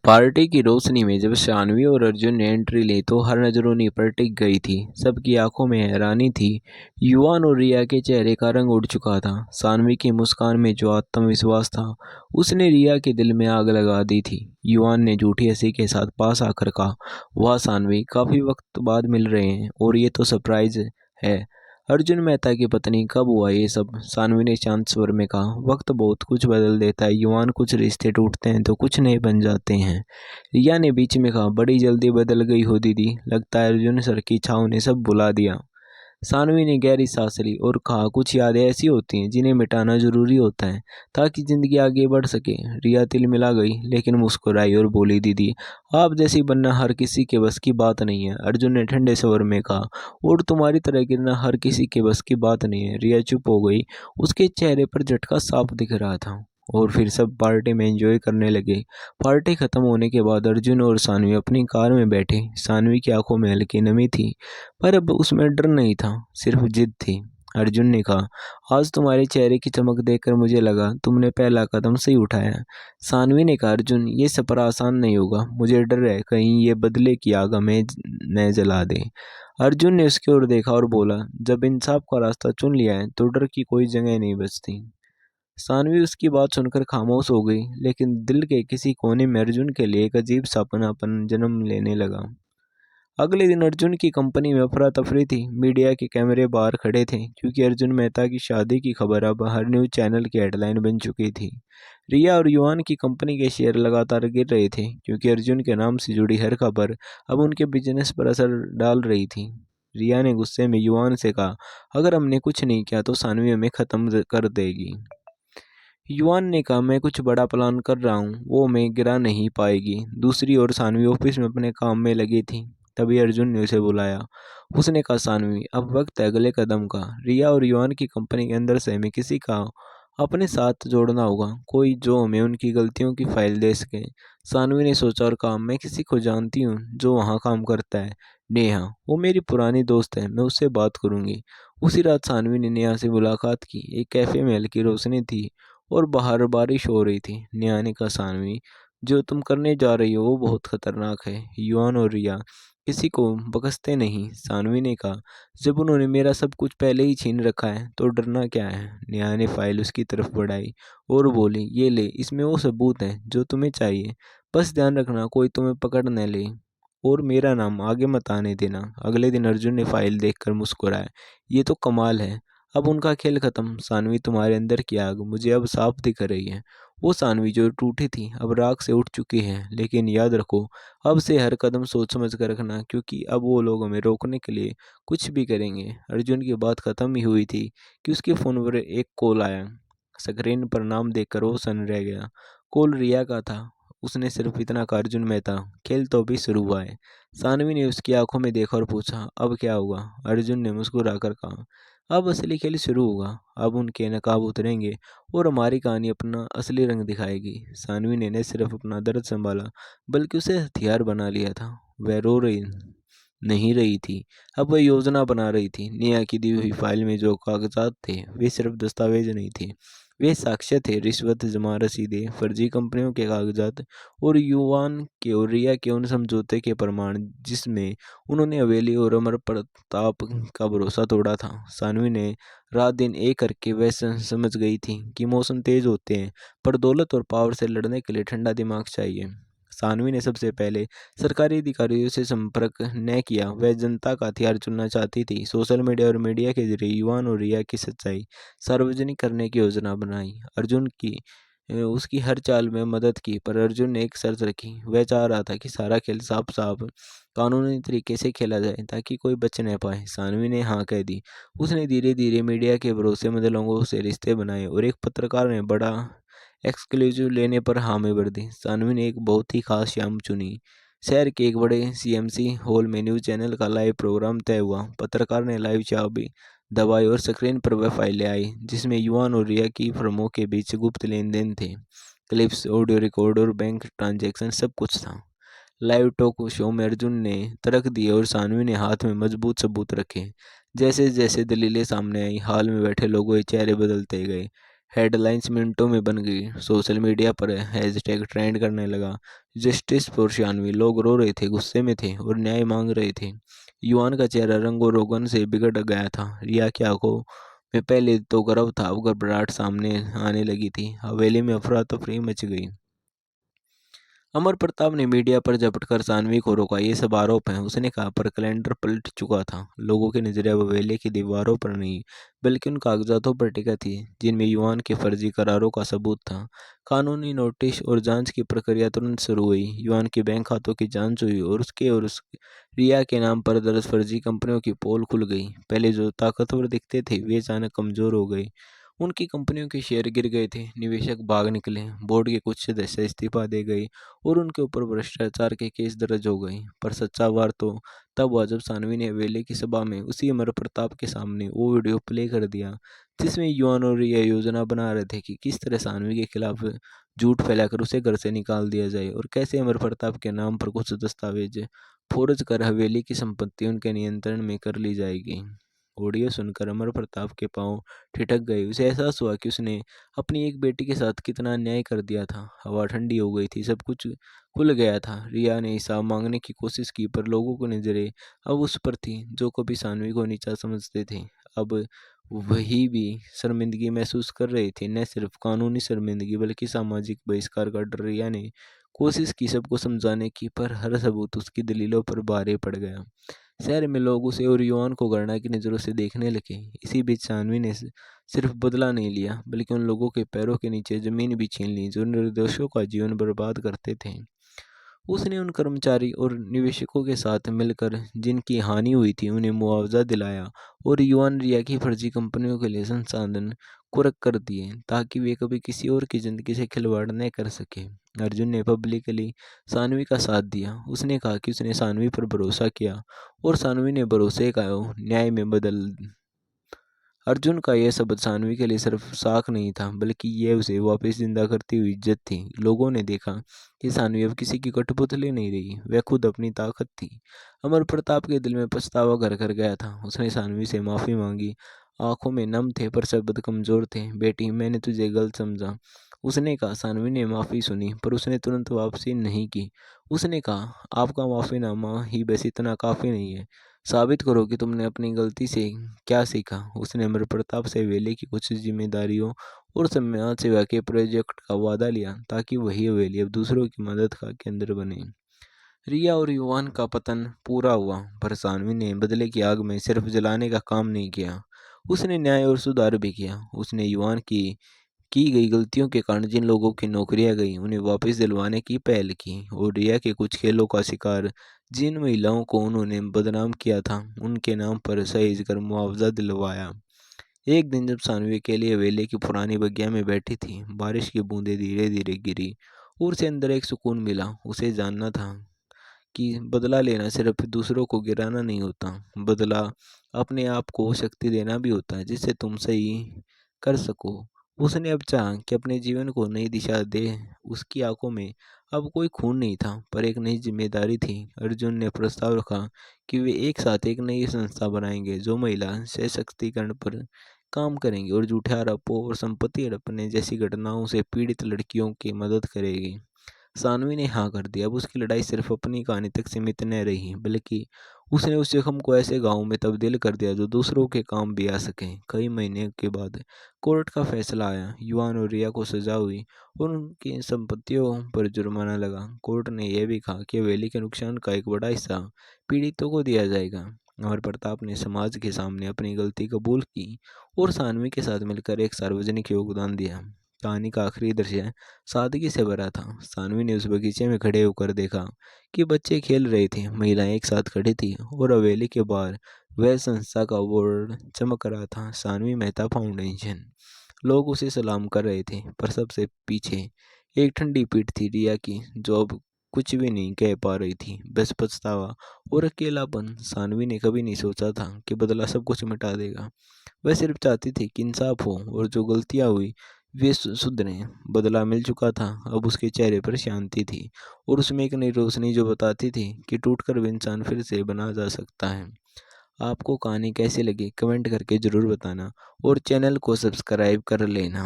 Party की रोशनी में जब शानवी और अर्जुन ने एंट्री ली तो हर नजर उन्हीं पर टिक गई थी। सबकी आंखों में हैरानी थी। युवान और रिया के चेहरे का रंग उड़ चुका था। शानवी की मुस्कान में जो आत्मविश्वास था उसने रिया के दिल में आग लगा दी थी। युवान ने झूठी हंसी के साथ पास आकर कहा, वाह शानवी, काफी वक्त बाद मिल रहे हैं और ये तो सरप्राइज है। अर्जुन मेहता की पत्नी, कब हुआ ये सब? सानवी ने शांत स्वर में कहा, वक्त बहुत कुछ बदल देता है युवान, कुछ रिश्ते टूटते हैं तो कुछ नए बन जाते हैं। रिया ने बीच में कहा, बड़ी जल्दी बदल गई हो दीदी, लगता है अर्जुन सर की छाँव ने सब भुला दिया। सानवी ने गहरी सांस ली और कहा, कुछ यादें ऐसी होती हैं जिन्हें मिटाना जरूरी होता है ताकि जिंदगी आगे बढ़ सके। रिया तिलमिला गई लेकिन मुस्कुराई और बोली, दीदी आप जैसी बनना हर किसी के बस की बात नहीं है। अर्जुन ने ठंडे स्वर में कहा, और तुम्हारी तरह गिरना हर किसी के बस की बात नहीं है। रिया चुप हो गई। उसके चेहरे पर झटका साफ दिख रहा था। और फिर सब पार्टी में एंजॉय करने लगे। पार्टी खत्म होने के बाद अर्जुन और सानवी अपनी कार में बैठे। सानवी की आंखों में हल्की नमी थी पर अब उसमें डर नहीं था, सिर्फ जिद थी। अर्जुन ने कहा, आज तुम्हारे चेहरे की चमक देखकर मुझे लगा तुमने पहला कदम सही उठाया। सानवी ने कहा, अर्जुन ये सफर आसान नहीं होगा, मुझे डर है कहीं ये बदले की आग हमें न जला दे। अर्जुन ने उसकी ओर देखा और बोला, जब इंसाफ का रास्ता चुन लिया है तो डर की कोई जगह नहीं बचती। सानवी उसकी बात सुनकर खामोश हो गई, लेकिन दिल के किसी कोने में अर्जुन के लिए एक अजीब सा अपनापन जन्म लेने लगा। अगले दिन अर्जुन की कंपनी में अफरा तफरी थी। मीडिया के कैमरे बाहर खड़े थे क्योंकि अर्जुन मेहता की शादी की खबर अब हर न्यूज चैनल की हेडलाइन बन चुकी थी। रिया और युवान की कंपनी के शेयर लगातार गिर रहे थे क्योंकि अर्जुन के नाम से जुड़ी हर खबर अब उनके बिजनेस पर असर डाल रही थी। रिया ने गुस्से में युवान से कहा, अगर हमने कुछ नहीं किया तो सानवी हमें खत्म कर देगी। युवान ने कहा, मैं कुछ बड़ा प्लान कर रहा हूँ, वो मैं गिरा नहीं पाएगी। दूसरी ओर सानवी ऑफिस में अपने काम में लगी थी। तभी अर्जुन ने उसे बुलाया। उसने कहा, सानवी अब वक्त है अगले कदम का। रिया और युवान की कंपनी के अंदर से हमें किसी का अपने साथ जोड़ना होगा, कोई जो हमें उनकी गलतियों की फाइल दे सके। सानवी ने सोचा और कहा, मैं किसी को जानती हूँ जो वहाँ काम करता है, नेहा, वो मेरी पुरानी दोस्त है, मैं उससे बात करूंगी। उसी रात सानवी ने नेहा से मुलाकात की। एक कैफे में हल्की रोशनी थी और बाहर बारिश हो रही थी। नेहा ने कहा, सानवी जो तुम करने जा रही हो वो बहुत खतरनाक है। युवान और रिया किसी को बख्शते नहीं। सानवी ने कहा, जब उन्होंने मेरा सब कुछ पहले ही छीन रखा है तो डरना क्या है। नेहा ने फाइल उसकी तरफ बढ़ाई और बोली, ये ले, इसमें वो सबूत हैं जो तुम्हें चाहिए, बस ध्यान रखना कोई तुम्हें पकड़ न ले और मेरा नाम आगे मत आने देना। अगले दिन अर्जुन ने फाइल देखकर मुस्कुराया, ये तो कमाल है, अब उनका खेल खत्म। सानवी तुम्हारे अंदर की आग मुझे अब साफ दिख रही है। वो सानवी जो टूटी थी अब राख से उठ चुकी है। लेकिन याद रखो, अब से हर कदम सोच समझ कर रखना, क्योंकि अब वो लोग हमें रोकने के लिए कुछ भी करेंगे। अर्जुन की बात खत्म ही हुई थी कि उसके फोन पर एक कॉल आया। स्क्रीन पर नाम देखकर वो सन रह गया। कॉल रिया का था। उसने सिर्फ इतना कहा, अर्जुन मेहता, खेल तो अभी शुरू हुआ है। सानवी ने उसकी आंखों में देखा और पूछा, अब क्या होगा? अर्जुन ने मुस्कुराकर कहा, अब असली खेल शुरू होगा। अब उनके नकाब उतरेंगे और हमारी कहानी अपना असली रंग दिखाएगी। सानवी ने न सिर्फ अपना दर्द संभाला बल्कि उसे हथियार बना लिया था। वह रो रही नहीं रही थी, अब वह योजना बना रही थी। नेहा की दी हुई फाइल में जो कागजात थे वे सिर्फ दस्तावेज नहीं थे, वे साक्ष्य थे, रिश्वत जमा रसीदें, फर्जी कंपनियों के कागजात और युवान के और रिया के उन समझौते के प्रमाण जिसमें उन्होंने हवेली और अमर प्रताप का भरोसा तोड़ा था। सानवी ने रात दिन एक करके वह समझ गई थी कि मौसम तेज होते हैं पर दौलत और पावर से लड़ने के लिए ठंडा दिमाग चाहिए। सानवी ने सबसे पहले सरकारी अधिकारियों से संपर्क न किया। वह जनता का हथियार चुनना चाहती थी। सोशल मीडिया और मीडिया के जरिए युवान और रिया की सच्चाई सार्वजनिक करने की योजना बनाई। अर्जुन की उसकी हर चाल में मदद की, पर अर्जुन ने एक शर्त रखी। वह चाह रहा था कि सारा खेल साफ साफ कानूनी तरीके से खेला जाए ताकि कोई बच न पाए। सानवी ने हाँ कह दी। उसने धीरे धीरे मीडिया के भरोसेमंद लोगों से रिश्ते बनाए और एक पत्रकार ने बड़ा एक्सक्लूसिव लेने पर हामी भर दी। सानवी ने एक बहुत ही खास शाम चुनी। शहर के एक बड़े सीएमसी हॉल में न्यूज चैनल का लाइव प्रोग्राम तय हुआ। पत्रकार ने लाइव चाबी दबाई और स्क्रीन पर वह फाइलें आई जिसमें युवान और रिया की फर्मों के बीच गुप्त लेन देन थे। क्लिप्स, ऑडियो रिकॉर्ड और बैंक ट्रांजैक्शन सब कुछ था। लाइव टॉक शो में अर्जुन ने तर्क दिए और सानवी ने हाथ में मजबूत सबूत रखे। जैसे जैसे दलीलें सामने आई, हाल में बैठे लोगों के चेहरे बदलते गए। हेडलाइंस मिनटों में बन गई। सोशल मीडिया पर हैशटैग ट्रेंड करने लगा। Justice for Shanvi. लोग रो रहे थे, गुस्से में थे और न्याय मांग रहे थे। युवान का चेहरा रंग और रोगन से बिगड़ गया था। रिया की आंखों में पहले तो गर्व था, अब घबराहट सामने आने लगी थी। हवेली में अफरा तफरी मच गई। अमर प्रताप ने मीडिया पर झपटकर सानवी को रोका। ये सब आरोप हैं, उसने कहा, पर कैलेंडर पलट चुका था। लोगों की नजरें अब हवेली की दीवारों पर नहीं, बल्कि उन कागजातों पर टिका थी जिनमें युवान के फर्जी करारों का सबूत था। कानूनी नोटिस और जांच की प्रक्रिया तुरंत शुरू हुई। युवान के बैंक खातों की जांच हुई और उस रिया के नाम पर दर्ज फर्जी कंपनियों की पोल खुल गई। पहले जो ताकतवर दिखते थे वे अचानक कमजोर हो गए। उनकी कंपनियों के शेयर गिर गए थे, निवेशक भाग निकले, बोर्ड के कुछ सदस्य इस्तीफा दे गए और उनके ऊपर भ्रष्टाचार के केस दर्ज हो गए। पर सच्चा वार तो तब हुआ जब सानवी ने हवेली की सभा में उसी अमर प्रताप के सामने वो वीडियो प्ले कर दिया जिसमें युवान और ये योजना बना रहे थे कि किस तरह सानवी के खिलाफ झूठ फैलाकर उसे घर से निकाल दिया जाए और कैसे अमर प्रताप के नाम पर कुछ दस्तावेज फोर्ज कर हवेली की संपत्ति उनके नियंत्रण में कर ली जाएगी। ऑडियो सुनकर अमर प्रताप के पांव ठिठक गए। उसे एहसास हुआ कि उसने अपनी एक बेटी के साथ कितना अन्याय कर दिया था। हवा ठंडी हो गई थी, सब कुछ खुल गया था। रिया ने हिसाब मांगने की कोशिश की, पर लोगों की नजरें अब उस पर थी जो कभी सानवी को नीचा समझते थे। अब वही भी शर्मिंदगी महसूस कर रहे थे, न सिर्फ कानूनी शर्मिंदगी बल्कि सामाजिक बहिष्कार का डर। रिया ने कोशिश की सबको समझाने की, पर हर सबूत उसकी दलीलों पर भारी पड़ गया। शहर में लोग उसे और युवान को घृणा की नज़रों से देखने लगे। इसी बीच सानवी ने सिर्फ बदला नहीं लिया, बल्कि उन लोगों के पैरों के नीचे जमीन भी छीन ली जो निर्दोषों का जीवन बर्बाद करते थे। उसने उन कर्मचारी और निवेशकों के साथ मिलकर जिनकी हानि हुई थी उन्हें मुआवजा दिलाया और युवान रिया की फर्जी कंपनियों के लिए संसाधन कुरक कर दिए ताकि वे कभी किसी और की जिंदगी से खिलवाड़ न कर सके। अर्जुन ने पब्लिकली सानवी का साथ दिया। उसने कहा कि उसने सानवी पर भरोसा किया और सानवी ने भरोसे का न्याय में बदल। अर्जुन का यह शब्द सानवी के लिए सिर्फ साख नहीं था, बल्कि यह उसे वापस जिंदा करती हुई इज्जत थी। लोगों ने देखा कि सानवी अब किसी की कठपुतली नहीं रही, वह खुद अपनी ताकत थी। अमर प्रताप के दिल में पछतावा घर कर गया था। उसने सानवी से माफी मांगी। आंखों में नम थे पर शब्द कमजोर थे। बेटी, मैंने तुझे गलत समझा, उसने कहा। सानवी ने माफी सुनी, पर उसने तुरंत वापसी नहीं की। उसने कहा, आपका माफीनामा ही बस इतना काफी नहीं है, साबित करो कि तुमने अपनी गलती से क्या सीखा। उसने अमर प्रताप से हवेली की कुछ जिम्मेदारियों और समाज सेवा के प्रोजेक्ट का वादा लिया ताकि वही हवेली अब दूसरों की मदद का केंद्र बने। रिया और युवान का पतन पूरा हुआ, पर सानवी ने बदले की आग में सिर्फ जलाने का काम नहीं किया, उसने न्याय और सुधार भी किया। उसने युवान की गई गलतियों के कारण जिन लोगों की नौकरियां गई उन्हें वापस दिलवाने की पहल की और रिया के कुछ खेलों का शिकार जिन महिलाओं को उन्होंने बदनाम किया था उनके नाम पर सहेज कर मुआवजा दिलवाया। एक दिन जब सानवी अकेली हवेली की पुरानी बगिया में बैठी थी, बारिश की बूंदें धीरे धीरे गिरी और उसे अंदर एक सुकून मिला। उसे जानना था कि बदला लेना सिर्फ दूसरों को गिराना नहीं होता, बदला अपने आप को शक्ति देना भी होता है जिससे तुम सही कर सको। उसने अब चाहा कि अपने जीवन को नई दिशा दे। उसकी आंखों में अब कोई खून नहीं था, पर एक नई जिम्मेदारी थी। अर्जुन ने प्रस्ताव रखा कि वे एक साथ एक नई संस्था बनाएंगे जो महिला सशक्तिकरण पर काम करेंगे और झूठे आरोपों और संपत्ति हड़पने जैसी घटनाओं से पीड़ित लड़कियों की मदद करेगी। सानवी ने हाँ कर दिया। अब उसकी लड़ाई सिर्फ अपनी कहानी तक सीमित न रही, बल्कि उसने उस जख्म को ऐसे गांव में तब्दील कर दिया जो दूसरों के काम भी आ सके। कई महीने के बाद कोर्ट का फैसला आया। युवान और रिया को सजा हुई और उनकी संपत्तियों पर जुर्माना लगा। कोर्ट ने यह भी कहा कि हवेली के नुकसान का एक बड़ा हिस्सा पीड़ितों को दिया जाएगा। अमर प्रताप ने समाज के सामने अपनी गलती कबूल की और सानवी के साथ मिलकर एक सार्वजनिक योगदान दिया। कहानी का आखिरी दृश्य सादगी से भरा था। सानवी ने उस बगीचे में खड़े होकर देखा कि बच्चे खेल रहे थे, महिलाएं एक साथ खड़ी थी और हवेली के बाहर वह संस्था का बोर्ड चमक रहा था, सानवी मेहता फाउंडेशन। लोग उसे सलाम कर रहे थे, पर सबसे पीछे एक ठंडी पीठ थी, रिया की, जो अब कुछ भी नहीं कह पा रही थी, बस पछतावा और अकेलापन। सानवी ने कभी नहीं सोचा था कि बदला सब कुछ मिटा देगा। वह सिर्फ चाहती थी कि इंसाफ हो और जो गलतियां हुई वे सुधरें। बदला मिल चुका था, अब उसके चेहरे पर शांति थी और उसमें एक नई रोशनी जो बताती थी कि टूटकर भी इंसान फिर से बना जा सकता है। आपको कहानी कैसी लगी कमेंट करके ज़रूर बताना और चैनल को सब्सक्राइब कर लेना।